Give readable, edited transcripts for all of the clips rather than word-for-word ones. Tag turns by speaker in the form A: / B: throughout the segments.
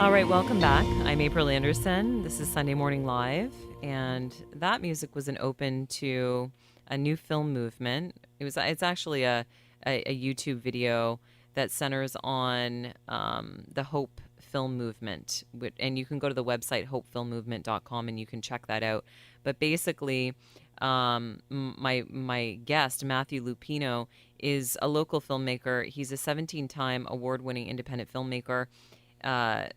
A: All right, welcome back. I'm April Anderson. This is Sunday Morning Live, and that music was an open to a new film movement. It's actually a YouTube video that centers on the Hope Film Movement, and you can go to the website hopefilmmovement.com and you can check that out. But basically, my guest Matthew Luppino is a local filmmaker. He's a 17-time award-winning independent filmmaker,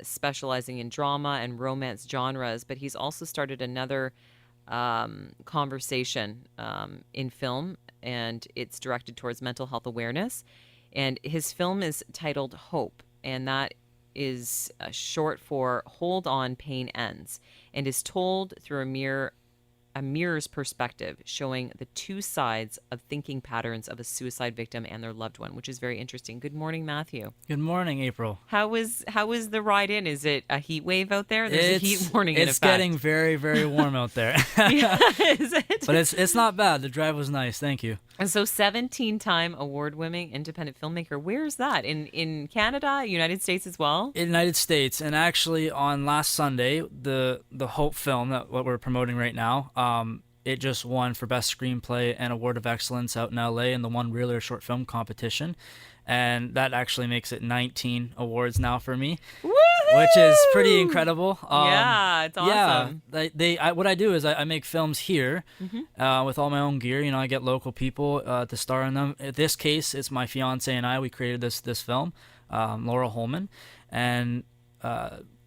A: specializing in drama and romance genres, but he's also started another conversation in film, and it's directed towards mental health awareness. And his film is titled Hope, and that is short for Hold On, Pain Ends, and is told through a mirror's perspective, showing the two sides of thinking patterns of a suicide victim and their loved one, which is very interesting. Good morning, Matthew.
B: Good morning, April.
A: How is the ride in? Is it a heat wave out there? There's a heat warning in effect.
B: It's getting very, very warm out there.
A: Yeah, is it?
B: But it's not bad. The drive was nice. Thank you.
A: And so 17-time award-winning independent filmmaker. Where's that? In Canada, United States as well?
B: In the United States. And actually on last Sunday, the Hope film, what we're promoting right now, it just won for Best Screenplay and Award of Excellence out in LA in the One Reeler Short Film Competition. And that actually makes it 19 awards now for me.
A: Woo!
B: Which is pretty incredible.
A: Yeah, it's awesome.
B: Yeah, what I do is I make films here with all my own gear. You know, I get local people to star in them. In this case, it's my fiance and I. We created this film, Laura Holman, and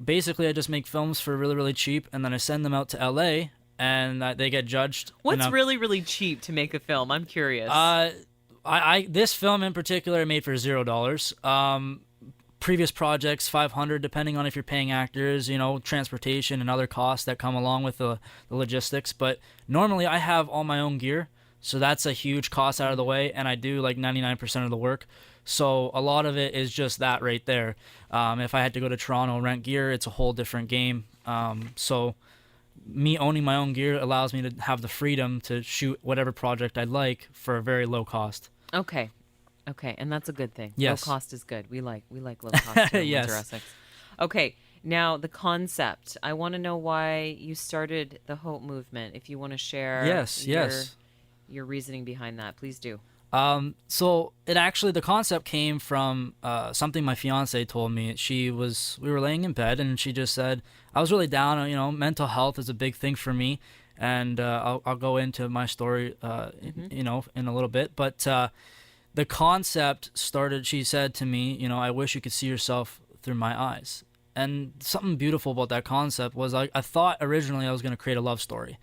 B: basically I just make films for really, really cheap, and then I send them out to LA, and they get judged.
A: What's really, really cheap to make a film? I'm curious.
B: This film in particular I made for $0. Previous projects, $500, depending on if you're paying actors, you know, transportation and other costs that come along with the logistics. But normally I have all my own gear, so that's a huge cost out of the way, and I do like 99% of the work. So a lot of it is just that right there. If I had to go to Toronto and rent gear, it's a whole different game. So me owning my own gear allows me to have the freedom to shoot whatever project I like for a very low cost.
A: Okay, and that's a good thing.
B: Yes.
A: Low cost is good. We like low cost here in
B: Yes.
A: Windsor, Essex. Okay, now the concept. I want to know why you started the Hope movement. If you want to share your reasoning behind that, please do.
B: So the concept came from something my fiance told me. We were laying in bed and she just said, I was really down. You know, mental health is a big thing for me, and I'll go into my story, you know, in a little bit. But the concept started. She said to me, you know, I wish you could see yourself through my eyes. And something beautiful about that concept was I thought originally I was going to create a love story,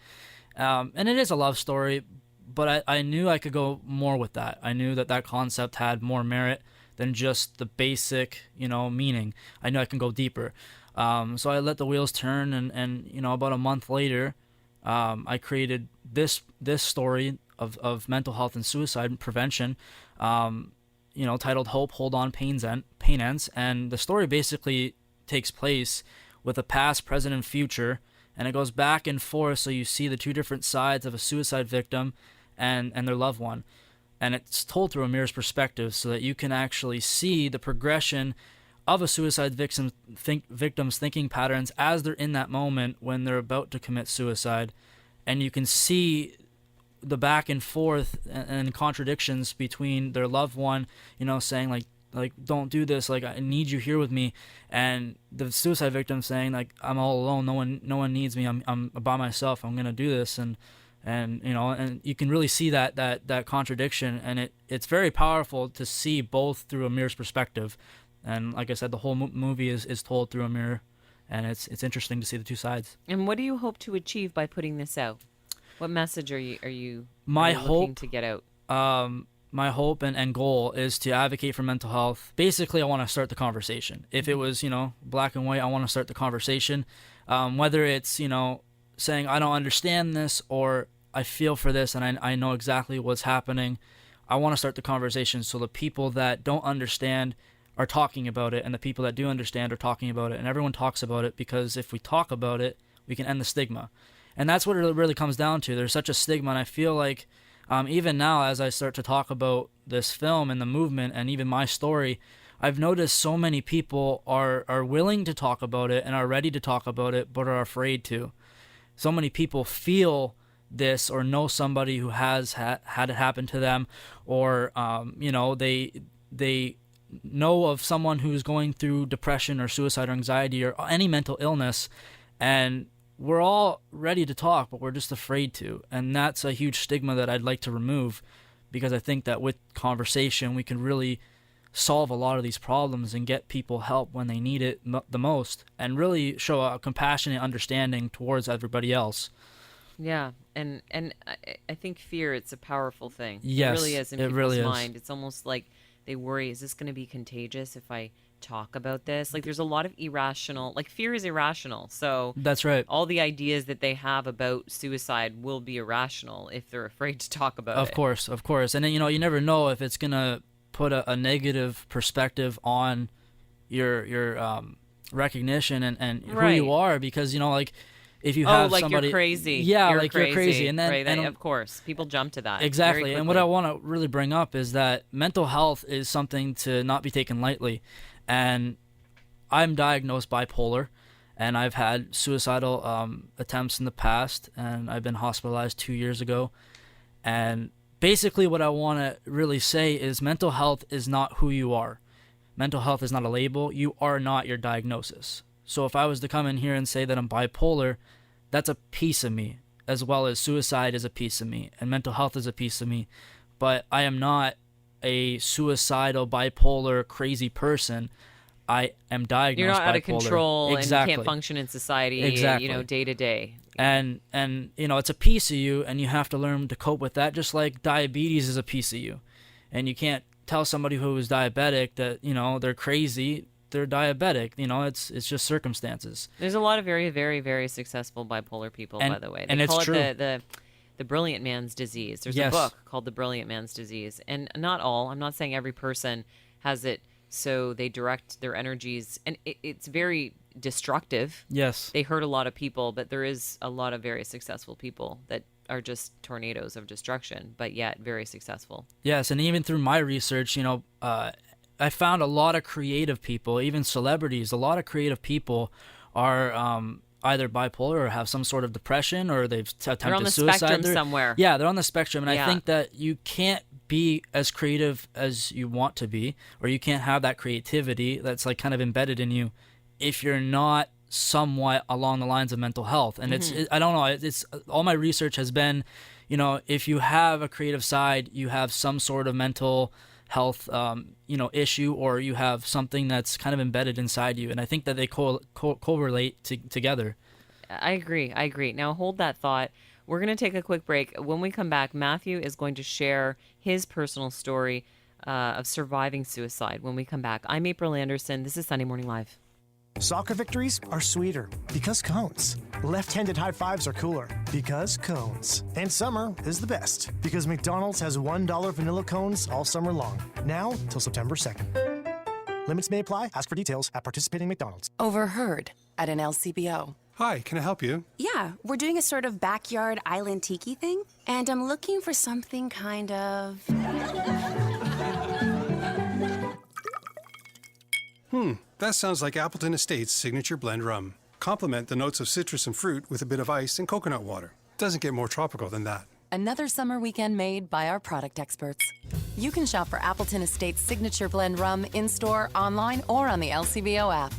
B: and it is a love story. But I knew I could go more with that. I knew that concept had more merit than just the basic, you know, meaning. I knew I can go deeper. So I let the wheels turn, and you know, about a month later, I created this story of mental health and suicide prevention, you know, titled Hope, Hold On, Pain Ends. And the story basically takes place with a past, present, and future, and it goes back and forth, so you see the two different sides of a suicide victim and their loved one. And it's told through a mirror's perspective, so that you can actually see the progression of a suicide victim's thinking patterns as they're in that moment when they're about to commit suicide. And you can see the back and forth and contradictions between their loved one, you know, saying like don't do this, like I need you here with me, and the suicide victim saying like I'm all alone, no one needs me, I'm by myself, I'm gonna do this, and you know, and you can really see that contradiction, and it's very powerful to see both through a mirror's perspective. And like I said, the whole movie is told through a mirror, and it's interesting to see the two sides.
A: And what do you hope to achieve by putting this out? What message are you
B: hope
A: looking to get out?
B: My hope and goal is to advocate for mental health. Basically, I want to start the conversation. If it was, you know, black and white, I want to start the conversation. Whether it's, you know, saying I don't understand this, or I feel for this and I know exactly what's happening, I want to start the conversation so the people that don't understand are talking about it, and the people that do understand are talking about it, and everyone talks about it, because if we talk about it, we can end the stigma. And that's what it really comes down to. There's such a stigma, and I feel like even now, as I start to talk about this film and the movement and even my story, I've noticed so many people are willing to talk about it and are ready to talk about it, but are afraid to. So many people feel this or know somebody who has had it happen to them, or they know of someone who's going through depression or suicide or anxiety or any mental illness, and we're all ready to talk, but we're just afraid to. And that's a huge stigma that I'd like to remove, because I think that with conversation we can really solve a lot of these problems and get people help when they need it the most, and really show a compassionate understanding towards everybody else.
A: Yeah, and I think fear, it's a powerful thing.
B: Yes,
A: it really is in
B: it
A: people's
B: really is.
A: mind. It's almost like they worry, is this going to be contagious if I talk about this? Like, there's a lot of irrational, like, fear is irrational. So
B: That's right.
A: all the ideas that they have about suicide will be irrational if they're afraid to talk about it.
B: Of course. And then, you never know if it's going to put a negative perspective on your recognition and who you are, because, like, if you have somebody,
A: you're crazy.
B: Yeah, you're crazy. And then,
A: right, of course, people jump to that.
B: Exactly. And what I want to really bring up is that mental health is something to not be taken lightly. And I'm diagnosed bipolar, and I've had suicidal attempts in the past, and I've been hospitalized 2 years ago. And basically what I want to really say is mental health is not who you are. Mental health is not a label. You are not your diagnosis. So if I was to come in here and say that I'm bipolar, that's a piece of me, as well as suicide is a piece of me, and mental health is a piece of me. But I am not a suicidal, bipolar, crazy person. I am diagnosed
A: You're not
B: bipolar.
A: out of control
B: Exactly.
A: and you can't function in society,
B: Exactly.
A: day to day.
B: And it's a piece of you, and you have to learn to cope with that, just like diabetes is a piece of you. And you can't tell somebody who is diabetic that, they're crazy. They're diabetic. It's just circumstances.
A: There's a lot of very, very, very successful bipolar people, by the way. They call it the brilliant man's disease. There's a book called The Brilliant Man's Disease. And not all, I'm not saying every person has it, so they direct their energies. And it's very destructive.
B: Yes.
A: They hurt a lot of people, but there is a lot of very successful people that are just tornadoes of destruction, but yet very successful.
B: Yes, and even through my research, I found a lot of creative people, even celebrities. A lot of creative people are either bipolar or have some sort of depression, or they've attempted suicide.
A: They're on the spectrum somewhere.
B: Yeah, they're on the spectrum, and I think that you can't be as creative as you want to be, or you can't have that creativity that's like kind of embedded in you if you're not somewhat along the lines of mental health. And I don't know, it's all my research has been, if you have a creative side, you have some sort of mental health issue, or you have something that's kind of embedded inside you. And I think that they correlate together.
A: I agree. Now hold that thought. We're going to take a quick break. When we come back, Matthew is going to share his personal story of surviving suicide when we come back. I'm April Anderson. This is Sunday Morning Live.
C: Soccer victories are sweeter because cones. Left-handed high fives are cooler because cones. And summer is the best because McDonald's has $1 vanilla cones all summer long. Now till September 2nd. Limits may apply. Ask for details at participating McDonald's.
D: Overheard at an LCBO.
E: Hi, can I help you?
D: Yeah, we're doing a sort of backyard island tiki thing, and I'm looking for something kind of...
E: That sounds like Appleton Estates Signature Blend Rum. Complement the notes of citrus and fruit with a bit of ice and coconut water. Doesn't get more tropical than that.
F: Another summer weekend made by our product experts. You can shop for Appleton Estates Signature Blend Rum in-store, online, or on the LCBO app.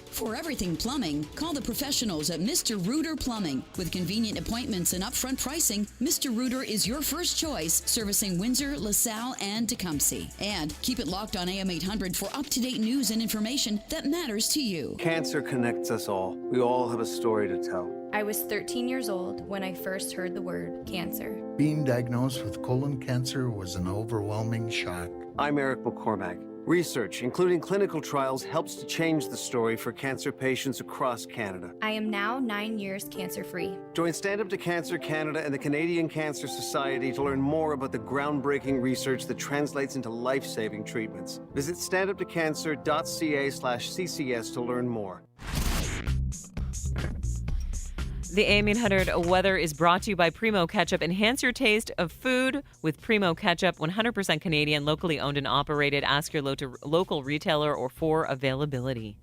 G: For everything plumbing, call the professionals at Mr. Rooter Plumbing. With convenient appointments and upfront pricing, Mr. Rooter is your first choice, servicing Windsor, LaSalle, and Tecumseh. And keep it locked on AM800 for up-to-date news and information that matters to you.
H: Cancer connects us all. We all have a story to tell.
I: I was 13 years old when I first heard the word cancer.
J: Being diagnosed with colon cancer was an overwhelming shock.
H: I'm Eric McCormack. Research, including clinical trials, helps to change the story for cancer patients across Canada.
I: I am now 9 years cancer-free.
H: Join Stand Up to Cancer Canada and the Canadian Cancer Society to learn more about the groundbreaking research that translates into life-saving treatments. Visit standuptocancer.ca/CCS to learn more.
A: The AM800 weather is brought to you by Primo Ketchup. Enhance your taste of food with Primo Ketchup, 100% Canadian, locally owned and operated. Ask your local retailer or for availability.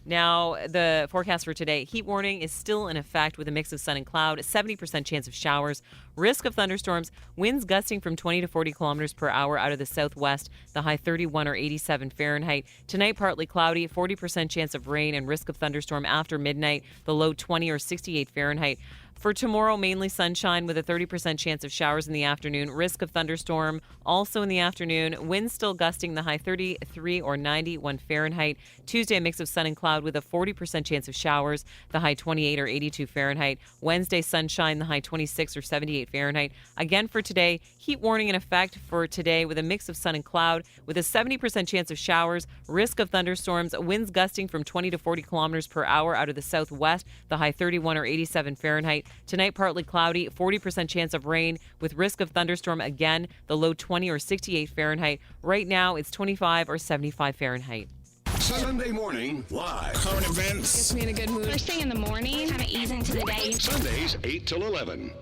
A: Now, the forecast for today, heat warning is still in effect with a mix of sun and cloud, 70% chance of showers, risk of thunderstorms, winds gusting from 20 to 40 kilometers per hour out of the southwest, the high 31 or 87 Fahrenheit. Tonight, partly cloudy, 40% chance of rain and risk of thunderstorm after midnight, the low 20 or 68 Fahrenheit. For tomorrow, mainly sunshine with a 30% chance of showers in the afternoon. Risk of thunderstorm also in the afternoon. Winds still gusting, the high 33 or 91 Fahrenheit. Tuesday, a mix of sun and cloud with a 40% chance of showers, the high 28 or 82 Fahrenheit. Wednesday, sunshine, the high 26 or 78 Fahrenheit. Again for today, heat warning in effect for today with a mix of sun and cloud with a 70% chance of showers, risk of thunderstorms, winds gusting from 20 to 40 kilometers per hour out of the southwest, the high 31 or 87 Fahrenheit. Tonight, partly cloudy, 40% chance of rain with risk of thunderstorm again, the low 20 or 68 Fahrenheit. Right now, it's 25 or 75 Fahrenheit.
K: Sunday morning, live. Current events.
L: Gets me in a good mood. First thing in the morning, kind of ease into the day.
K: Sundays, 8 till 11.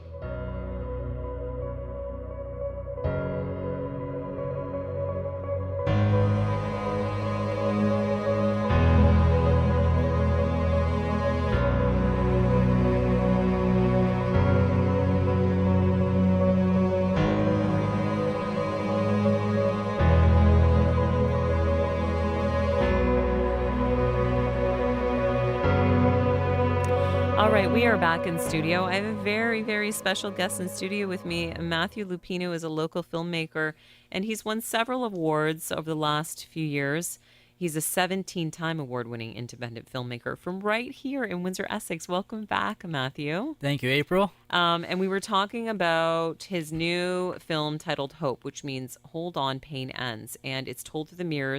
A: All right, we are back in studio. I have a very, very special guest in studio with me. Matthew Luppino is a local filmmaker, and he's won several awards over the last few years. He's a 17-time award-winning independent filmmaker from right here in Windsor, Essex. Welcome back, Matthew.
B: Thank you, April.
A: And we were talking about his new film titled Hope, which means Hold On, Pain Ends. And it's told through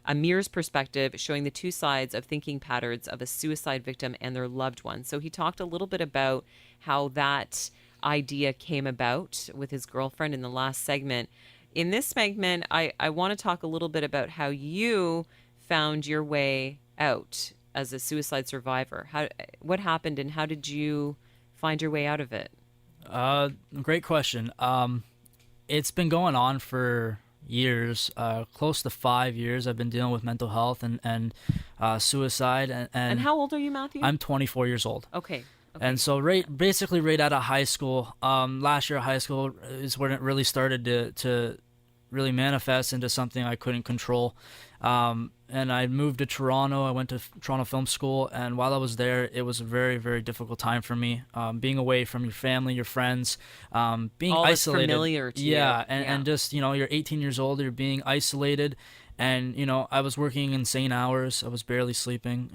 A: a mirror's perspective, showing the two sides of thinking patterns of a suicide victim and their loved ones. So he talked a little bit about how that idea came about with his girlfriend in the last segment. In this segment, I want to talk a little bit about how you found your way out as a suicide survivor. What happened and how did you find your way out of it?
B: Great question. It's been going on for years, close to 5 years. I've been dealing with mental health and suicide.
A: And how old are you, Matthew?
B: I'm 24 years old.
A: Okay.
B: And so basically right out of high school, last year of high school is when it really started to really manifest into something I couldn't control. And I moved to Toronto. I went to Toronto Film School, and while I was there, it was a very, very difficult time for me. Being away from your family, your friends, being
A: all
B: isolated.
A: Familiar to you.
B: And just, you're 18 years old, you're being isolated, and, I was working insane hours. I was barely sleeping.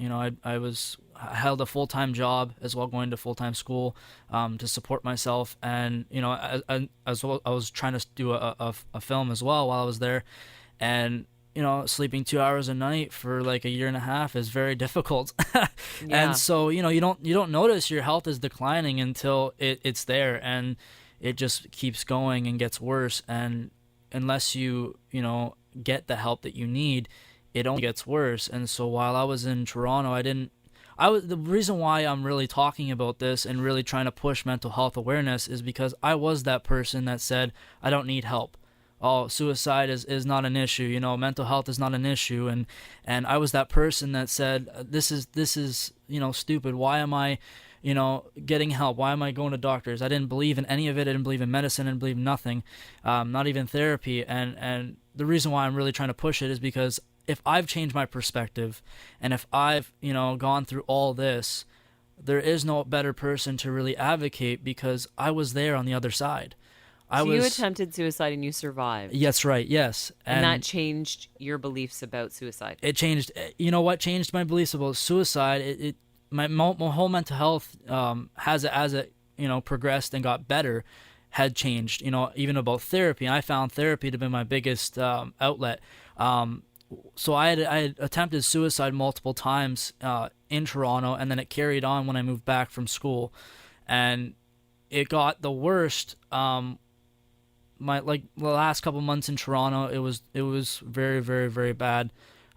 B: I held a full-time job as well, going to full-time school to support myself. And, as well, I was trying to do a film as well while I was there. And, sleeping 2 hours a night for like a year and a half is very difficult. And so, you don't notice your health is declining until it's there, and it just keeps going and gets worse. And unless you get the help that you need, it only gets worse. And so while I was in Toronto, the reason why I'm really talking about this and really trying to push mental health awareness is because I was that person that said, I don't need help. Oh, suicide is not an issue, mental health is not an issue. And I was that person that said, this is stupid. Why am I, getting help? Why am I going to doctors? I didn't believe in any of it. I didn't believe in medicine. I didn't believe in nothing, not even therapy. And the reason why I'm really trying to push it is because if I've changed my perspective and if I've, gone through all this, there is no better person to really advocate because I was there on the other side.
A: You attempted suicide and you survived.
B: That's right, yes.
A: And that changed your beliefs about suicide.
B: It changed, what changed my beliefs about suicide? My whole mental health, as it progressed and got better, had changed, even about therapy. And I found therapy to be my biggest outlet. So I had attempted suicide multiple times in Toronto, and then it carried on when I moved back from school. And it got the worst. The last couple months in Toronto, it was very, very, very bad.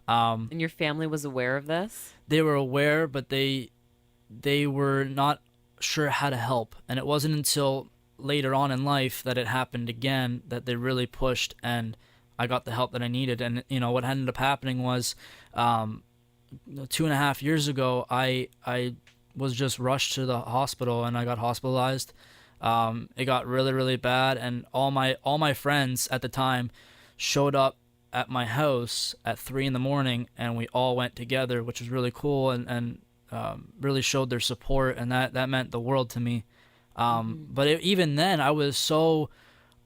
A: And your family was aware of this?
B: They were aware, but they were not sure how to help. And it wasn't until later on in life that it happened again, that they really pushed and I got the help that I needed. And, what ended up happening was 2.5 years ago, I was just rushed to the hospital and I got hospitalized. It got really, really bad. And all my friends at the time showed up at my house at 3 a.m. and we all went together, which was really cool and really showed their support. And that meant the world to me. But even then, I was so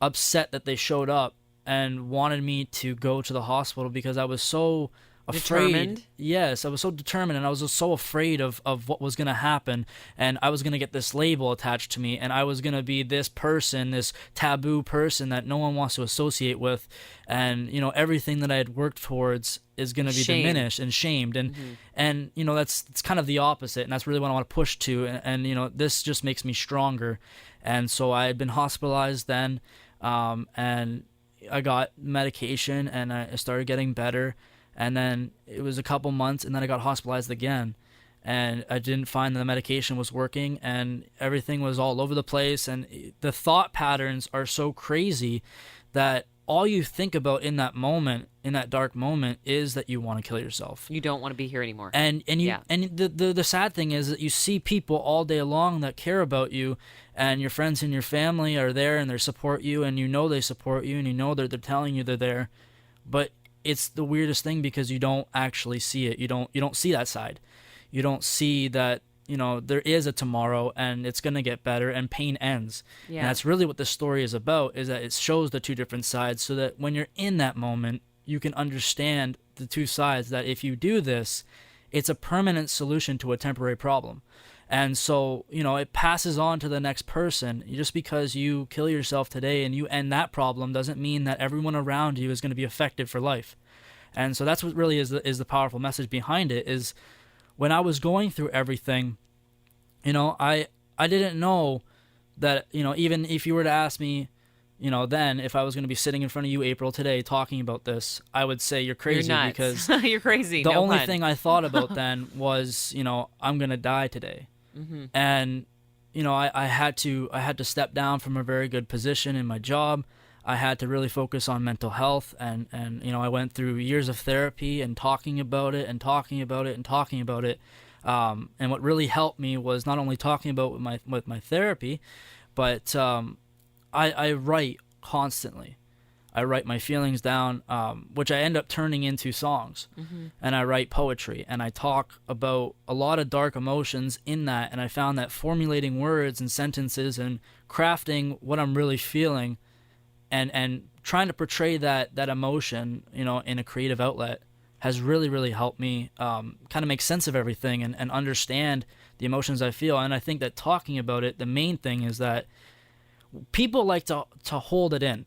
B: upset that they showed up and wanted me to go to the hospital because I was so afraid.
A: Determined?
B: Yes, I was so determined, and I was just so afraid of what was going to happen, and I was going to get this label attached to me, and I was going to be this person, this taboo person that no one wants to associate with, and everything that I had worked towards is going to be diminished and shamed, and that's kind of the opposite, and that's really what I want to push to, and this just makes me stronger. And so I had been hospitalized then, and I got medication, and I started getting better. And then it was a couple months, and then I got hospitalized again. And I didn't find the medication was working, and everything was all over the place. And the thought patterns are so crazy that all you think about in that moment, in that dark moment, is that you want to kill yourself.
A: You don't want to be here anymore.
B: And the sad thing is that you see people all day long that care about you, and your friends and your family are there and they support you, and they support you, and they're telling you they're there. But it's the weirdest thing because you don't actually see it. You don't see that side. You don't see that, there is a tomorrow and it's going to get better and pain ends. Yeah. And that's really what this story is about, is that it shows the two different sides so that when you're in that moment, you can understand the two sides, that if you do this, it's a permanent solution to a temporary problem. And so, it passes on to the next person. Just because you kill yourself today and you end that problem doesn't mean that everyone around you is going to be affected for life. And so that's what really is the powerful message behind it, is when I was going through everything, I didn't know that, even if you were to ask me, then if I was going to be sitting in front of you, April, today talking about this, I would say you're crazy.
A: You're nuts.
B: Because
A: you're crazy.
B: The only
A: pun.
B: thing I thought about then was, I'm going to die today.
A: Mm-hmm.
B: And I had to step down from a very good position in my job. I had to really focus on mental health, and I went through years of therapy and talking about it and talking about it and talking about it. And what really helped me was not only talking about with my therapy, but I write constantly. I write my feelings down, which I end up turning into songs. Mm-hmm. And I write poetry, and I talk about a lot of dark emotions in that. And I found that formulating words and sentences and crafting what I'm really feeling and trying to portray that emotion, in a creative outlet has really, really helped me kind of make sense of everything and understand the emotions I feel. And I think that talking about it, the main thing is that people like to hold it in.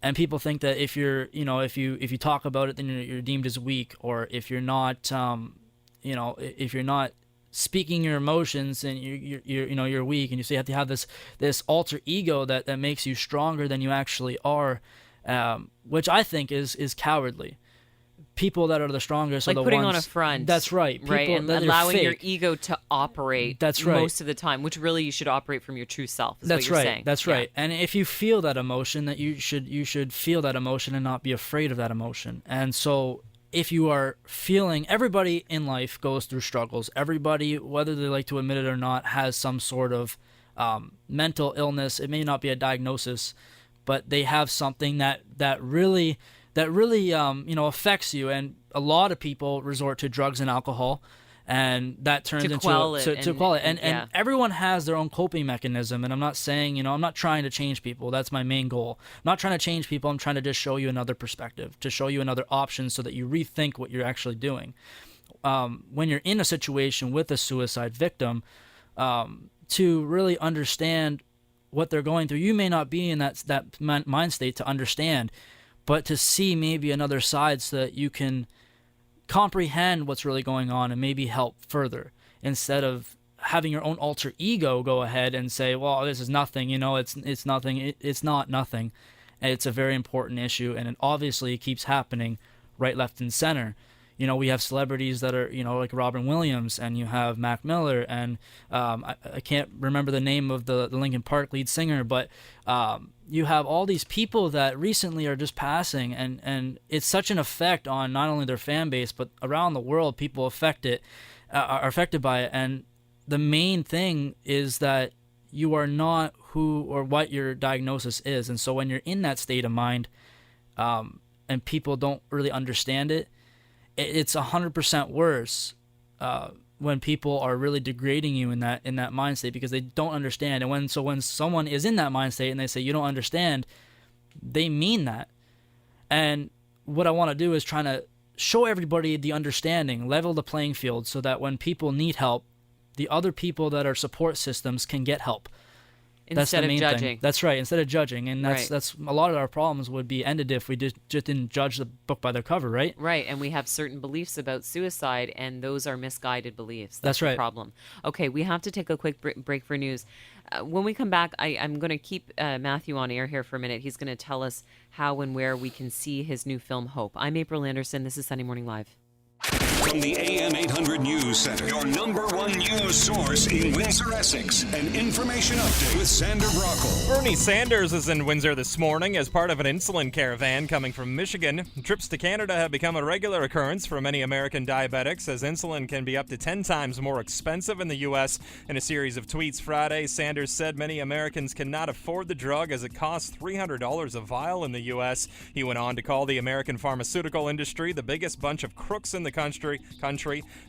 B: And people think that if you're, if you talk about it, then you're deemed as weak, or if you're not, if you're not speaking your emotions, and you're weak, and you have to have this alter ego that makes you stronger than you actually are, which I think is cowardly. People that are the strongest are the
A: putting
B: ones,
A: on a front.
B: That's right. People
A: right, and
B: that
A: allowing
B: are
A: your
B: fake.
A: ego to operate.
B: That's right.
A: Most of the time, which really you should operate from your true self.
B: That's
A: what you're
B: right.
A: Saying.
B: That's
A: yeah.
B: right. And if you feel that emotion, that you should feel that emotion and not be afraid of that emotion. And so, if you are feeling, everybody in life goes through struggles. Everybody, whether they like to admit it or not, has some sort of mental illness. It may not be a diagnosis, but they have something that really affects you. And a lot of people resort to drugs and alcohol, and that turns
A: to quell it.
B: And everyone has their own coping mechanism. And I'm not saying, I'm not trying to change people. That's my main goal. I'm not trying to change people. I'm trying to just show you another perspective, to show you another option so that you rethink what you're actually doing. When you're in a situation with a suicide victim, to really understand what they're going through, you may not be in that mind state to understand, but to see maybe another side so that you can comprehend what's really going on and maybe help further, instead of having your own alter ego go ahead and say, well, this is nothing, it's nothing. It's not nothing. It's a very important issue, and it obviously keeps happening right, left, and center. we have celebrities that are, like Robin Williams, and you have Mac Miller, and I can't remember the name of the Linkin Park lead singer, but you have all these people that recently are just passing, and it's such an effect on not only their fan base, but around the world, people are affected by it. And the main thing is that you are not who or what your diagnosis is. And so when you're in that state of mind, and people don't really understand it, it's 100% worse when people are really degrading you in that mind state, because they don't understand. And when someone is in that mind state and they say you don't understand, they mean that. And what I want to do is trying to show everybody the understanding, level the playing field, so that when people need help, the other people that are support systems can get help.
A: Instead of judging.
B: Thing. That's right, instead of judging. And that's a lot of our problems would be ended if we just didn't judge the book by their cover, right?
A: Right, and we have certain beliefs about suicide, and those are misguided beliefs. That's
B: right.
A: The problem. Okay, we have to take a quick break for news. When we come back, I'm going to keep Matthew on air here for a minute. He's going to tell us how and where we can see his new film, Hope. I'm April Anderson. This is Sunday Morning Live.
K: From the AM800 News Center, your number one news source in Windsor, Essex. An information update with Sander Brockle.
M: Bernie Sanders is in Windsor this morning as part of an insulin caravan coming from Michigan. Trips to Canada have become a regular occurrence for many American diabetics, as insulin can be up to 10 times more expensive in the U.S. In a series of tweets Friday, Sanders said many Americans cannot afford the drug as it costs $300 a vial in the U.S. He went on to call the American pharmaceutical industry the biggest bunch of crooks in the country.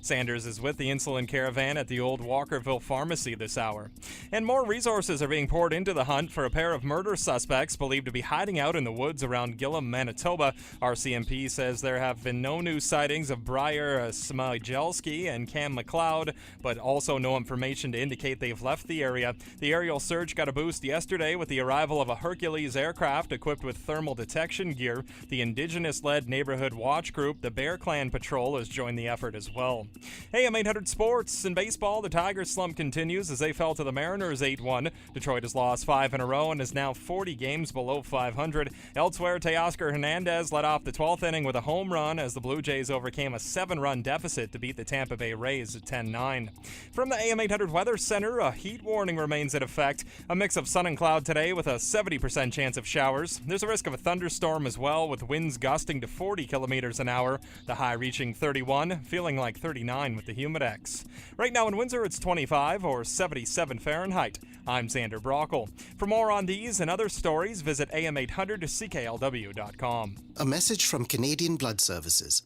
M: Sanders is with the insulin caravan at the old Walkerville Pharmacy this hour. And more resources are being poured into the hunt for a pair of murder suspects believed to be hiding out in the woods around Gillam, Manitoba. RCMP says there have been no new sightings of Briar Smijelski and Cam McLeod, but also no information to indicate they've left the area. The aerial search got a boost yesterday with the arrival of a Hercules aircraft equipped with thermal detection gear. The Indigenous-led neighborhood watch group, the Bear Clan Patrol, has joined the effort as well. AM800 Sports. In baseball, the Tigers' slump continues as they fell to the Mariners 8-1. Detroit has lost 5 in a row and is now 40 games below 500. Elsewhere, Teoscar Hernandez led off the 12th inning with a home run as the Blue Jays overcame a 7-run deficit to beat the Tampa Bay Rays at 10-9. From the AM800 Weather Center, a heat warning remains in effect. A mix of sun and cloud today with a 70% chance of showers. There's a risk of a thunderstorm as well, with winds gusting to 40 kilometers an hour, the high reaching 31, feeling like 39 with the Humidex. Right now in Windsor, it's 25 or 77 Fahrenheit. I'm Sander Brockle. For more on these and other stories, visit am800cklw.com.
N: A message from Canadian Blood Services.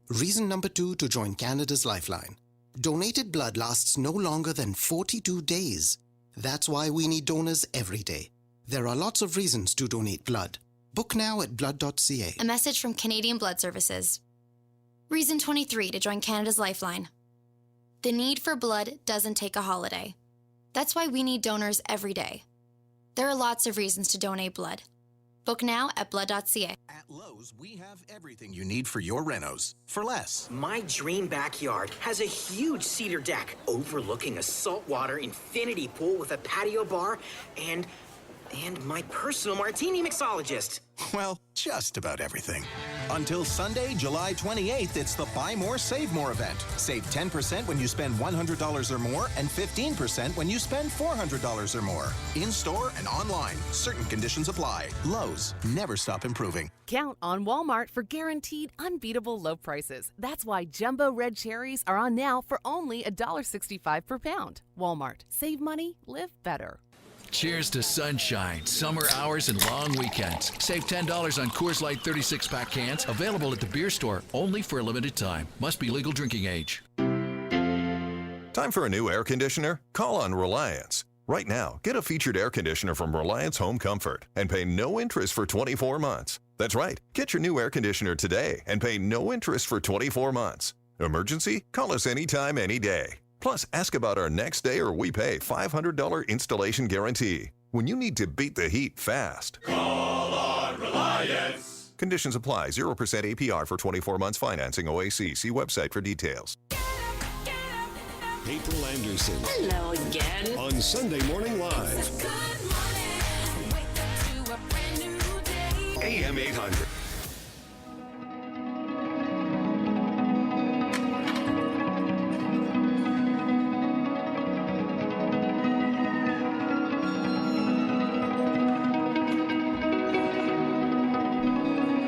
N: Reason number 2 to join Canada's Lifeline. Donated blood lasts no longer than 42 days. That's why we need donors every day. There are lots of reasons to donate blood. Book now at blood.ca.
I: A message from Canadian Blood Services. Reason 23 to join Canada's Lifeline. The need for blood doesn't take a holiday. That's why we need donors every day. There are lots of reasons to donate blood. Book now at blood.ca.
O: At Lowe's, we have everything you need for your renos for less.
P: My dream backyard has a huge cedar deck overlooking a saltwater infinity pool with a patio bar and my personal martini mixologist.
O: Well, just about everything. Until Sunday, July 28th, it's the Buy More, Save More event. Save 10% when you spend $100 or more and 15% when you spend $400 or more. In-store and online. Certain conditions apply. Lowe's. Never stop improving.
Q: Count on Walmart for guaranteed unbeatable low prices. That's why jumbo red cherries are on now for only $1.65 per pound. Walmart. Save money, live better.
R: Cheers to sunshine, summer hours, and long weekends. Save $10 on Coors Light 36-pack cans, available at the beer store, only for a limited time. Must be legal drinking age.
S: Time for a new air conditioner? Call on Reliance. Right now, get a featured air conditioner from Reliance Home Comfort and pay no interest for 24 months. That's right. Get your new air conditioner today and pay no interest for 24 months. Emergency? Call us anytime, any day. Plus, ask about our next day or we pay $500 installation guarantee. When you need to beat the heat fast.
K: Call on Reliance.
S: Conditions apply. 0% APR for 24 months financing OAC. See website for details.
K: April Anderson.
T: Hello again.
K: On Sunday Morning Live. AM800.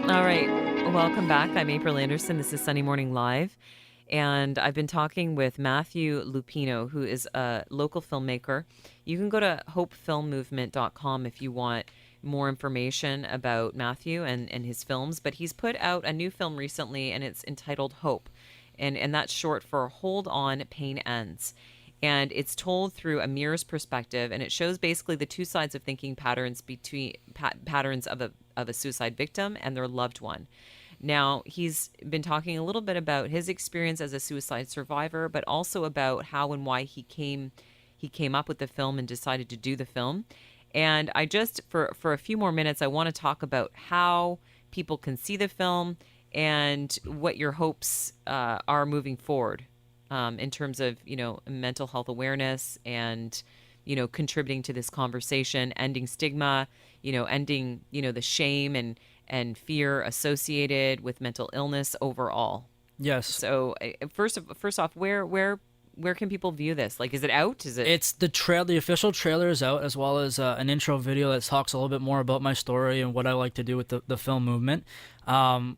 A: All right. Welcome back. I'm April Anderson. This is Sunday Morning Live. And I've been talking with Matthew Luppino, who is a local filmmaker. You can go to hopefilmmovement.com if you want more information about Matthew and his films. But he's put out a new film recently, and it's entitled Hope. And that's short for Hold On, Pain Ends. And it's told through a mirror's perspective, and it shows basically the two sides of thinking patterns between patterns of a suicide victim and their loved one. Now, he's been talking a little bit about his experience as a suicide survivor, but also about how and why he came up with the film and decided to do the film. And I just, for a few more minutes, I want to talk about how people can see the film and what your hopes are moving forward. In terms of, mental health awareness and, contributing to this conversation, ending stigma, ending, the shame and fear associated with mental illness overall.
B: Yes.
A: So first off, where can people view this? Like, is it out?
B: It's the official trailer is out, as well as an intro video that talks a little bit more about my story and what I like to do with the film movement,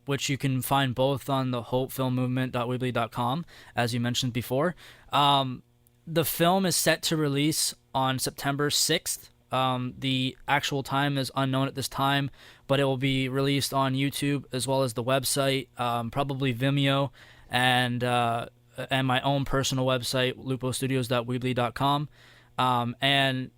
B: which you can find both on the hopefilmmovement.weebly.com, as you mentioned before. The film is set to release on September 6th. The actual time is unknown at this time, but it will be released on YouTube as well as the website, probably Vimeo, and my own personal website, lupostudios.weebly.com. And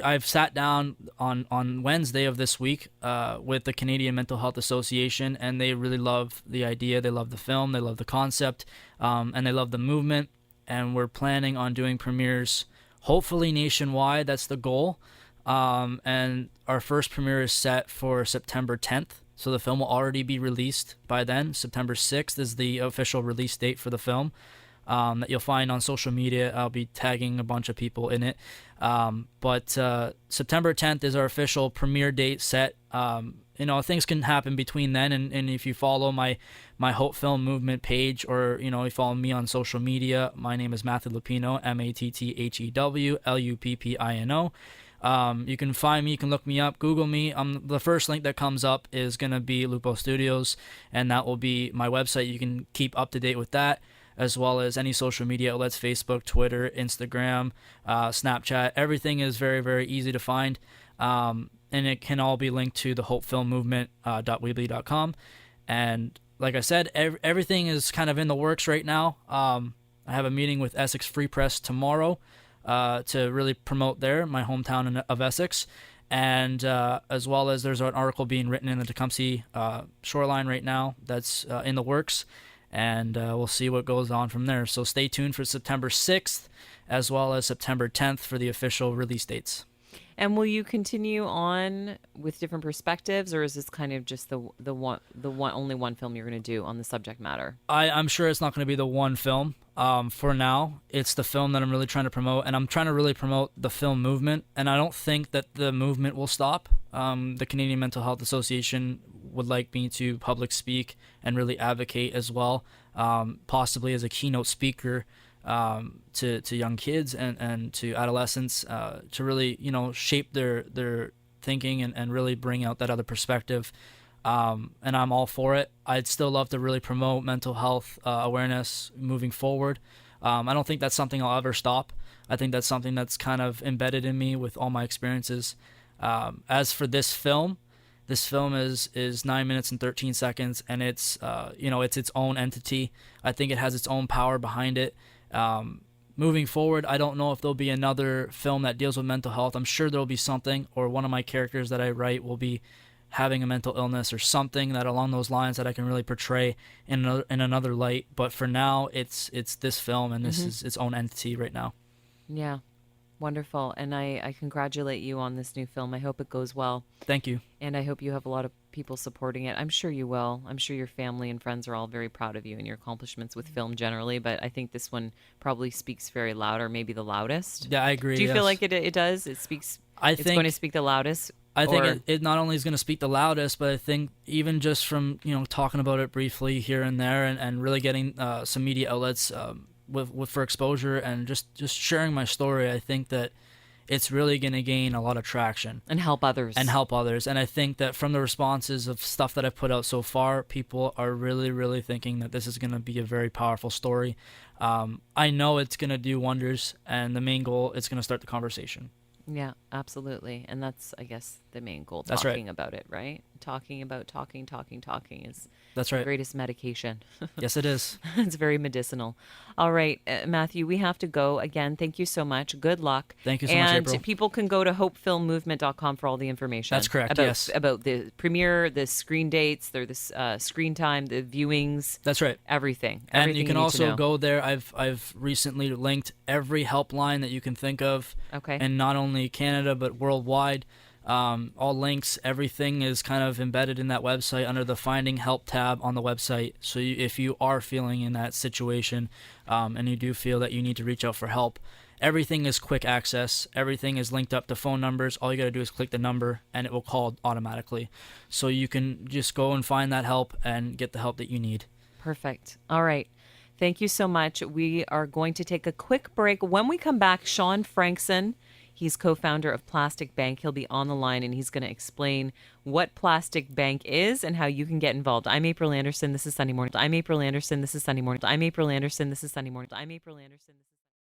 B: I've sat down on Wednesday of this week with the Canadian Mental Health Association, and they really love the idea. They love the film. They love the concept, and they love the movement. And we're planning on doing premieres, hopefully nationwide. That's the goal. And our first premiere is set for September 10th. So the film will already be released by then. September 6th is the official release date for the film that you'll find on social media. I'll be tagging a bunch of people in it. But September 10th is our official premiere date set. Things can happen between then. And if you follow my Hope Film Movement page, or, you follow me on social media, my name is Matthew Luppino, MattheWLuppino. You can find me, you can look me up, Google me. The first link that comes up is going to be Lupo Studios, and that will be my website. You can keep up to date with that, as well as any social media outlets, Facebook, Twitter, Instagram, Snapchat. Everything is very, very easy to find, and it can all be linked to the hopefilmmovement.weebly.com. And like I said, everything is kind of in the works right now. I have a meeting with Essex Free Press tomorrow to really promote my hometown of Essex, and as well as there's an article being written in the Tecumseh shoreline right now that's in the works, and we'll see what goes on from there. So stay tuned for September 6th as well as September 10th for the official release dates.
A: And will you continue on with different perspectives, or is this kind of just the only one film you're going to do on the subject matter?
B: I'm sure it's not going to be the one film. For now, it's the film that I'm really trying to promote, and I'm trying to really promote the film movement, and I don't think that the movement will stop. The Canadian Mental Health Association would like me to public speak and really advocate as well, possibly as a keynote speaker to young kids and to adolescents, to really shape their thinking and really bring out that other perspective. And I'm all for it. I'd still love to really promote mental health awareness moving forward. I don't think that's something I'll ever stop. I think that's something that's kind of embedded in me with all my experiences. As for this film is 9 minutes and 13 seconds, and it's its own entity. I think it has its own power behind it. Moving forward, I don't know if there'll be another film that deals with mental health. I'm sure there'll be something, or one of my characters that I write will be having a mental illness or something that along those lines that I can really portray in another light. But for now, it's this film, and this is its own entity right now.
A: Yeah. Wonderful. And I congratulate you on this new film. I hope it goes well.
B: Thank you.
A: And I hope you have a lot of people supporting it. I'm sure you will. I'm sure your family and friends are all very proud of you and your accomplishments with film generally, but I think this one probably speaks very loud, or maybe the loudest.
B: Yeah, I agree.
A: Do you feel like it does? It's going to speak the loudest?
B: I think it not only is going to speak the loudest, but I think even just from talking about it briefly here and there, and really getting some media outlets for exposure, and just sharing my story, I think that it's really going to gain a lot of traction.
A: And help others.
B: And I think that from the responses of stuff that I've put out so far, people are really, really thinking that this is going to be a very powerful story. I know it's going to do wonders, and the main goal is going to start the conversation.
A: Yeah, absolutely. And that's, I guess, the main goal,
B: That's
A: talking
B: right.
A: about it, right? Talking is
B: That's
A: the
B: right.
A: greatest medication.
B: Yes, it is.
A: It's very medicinal. All right, Matthew, we have to go. Again, thank you so much. Good luck.
B: Thank you so much, April.
A: And people can go to hopefilmmovement.com for all the information.
B: That's correct,
A: about,
B: yes.
A: About the premiere, the screen dates, the screen time, the viewings.
B: That's right.
A: Everything.
B: And
A: Everything
B: you can
A: need to
B: also
A: know.
B: go there. I've recently linked every helpline that you can think of.
A: Okay.
B: And not only Canada, but worldwide. All links, everything is kind of embedded in that website under the Finding Help tab on the website. So if you are feeling in that situation and you do feel that you need to reach out for help, everything is quick access. Everything is linked up to phone numbers. All you got to do is click the number and it will call automatically. So you can just go and find that help and get the help that you need.
A: Perfect. All right. Thank you so much. We are going to take a quick break. When we come back, Sean Frankson, he's co-founder of Plastic Bank. He'll be on the line and he's going to explain what Plastic Bank is and how you can get involved. I'm April Anderson. This is Sunday Morning. I'm April Anderson. This is Sunday Morning. I'm April Anderson. This is Sunday Morning. I'm April Anderson.